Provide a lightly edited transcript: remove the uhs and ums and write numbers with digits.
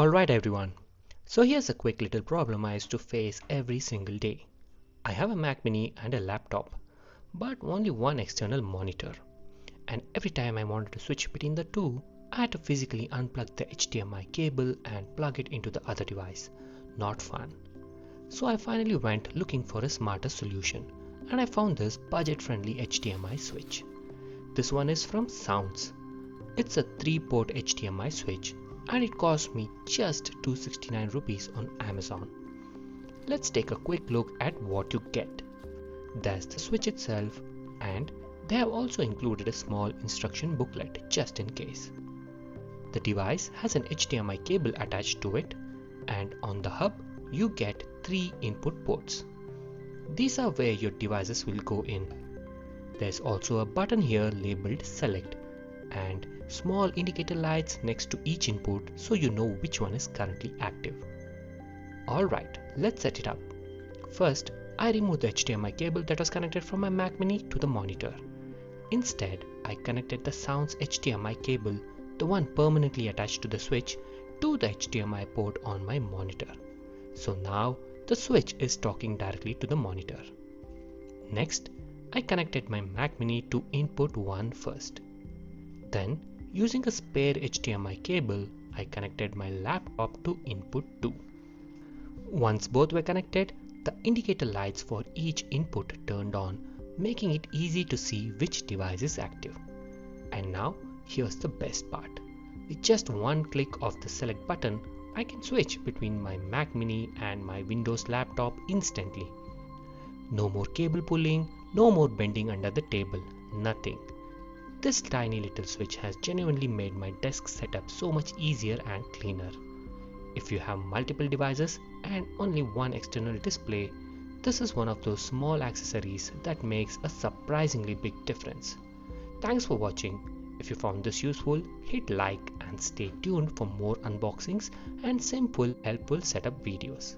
Alright everyone, so here's a quick little problem I used to face every single day. I have a Mac Mini and a laptop, but only one external monitor. And every time I wanted to switch between the two, I had to physically unplug the HDMI cable and plug it into the other device. Not fun. So I finally went looking for a smarter solution, and I found this budget-friendly HDMI switch. This one is from Sounce. It's a 3-port HDMI switch and it cost me just 269 rupees on Amazon. Let's take a quick look at what you get. There's the switch itself, and they have also included a small instruction booklet just in case. The device has an HDMI cable attached to it, and on the hub you get 3 input ports. These are where your devices will go in. There's also a button here labeled Select and small indicator lights next to each input so you know which one is currently active. Alright, let's set it up. First, I removed the HDMI cable that was connected from my Mac Mini to the monitor. Instead, I connected the Sounce HDMI cable, the one permanently attached to the switch, to the HDMI port on my monitor. So now, the switch is talking directly to the monitor. Next, I connected my Mac Mini to input 1 first. Then, using a spare HDMI cable, I connected my laptop to input 2. Once both were connected, the indicator lights for each input turned on, making it easy to see which device is active. And now, here's the best part. With just one click of the select button, I can switch between my Mac Mini and my Windows laptop instantly. No more cable pulling, no more bending under the table, nothing. This tiny little switch has genuinely made my desk setup so much easier and cleaner. If you have multiple devices and only one external display, this is one of those small accessories that makes a surprisingly big difference. Thanks for watching. If you found this useful, hit like and stay tuned for more unboxings and simple, helpful setup videos.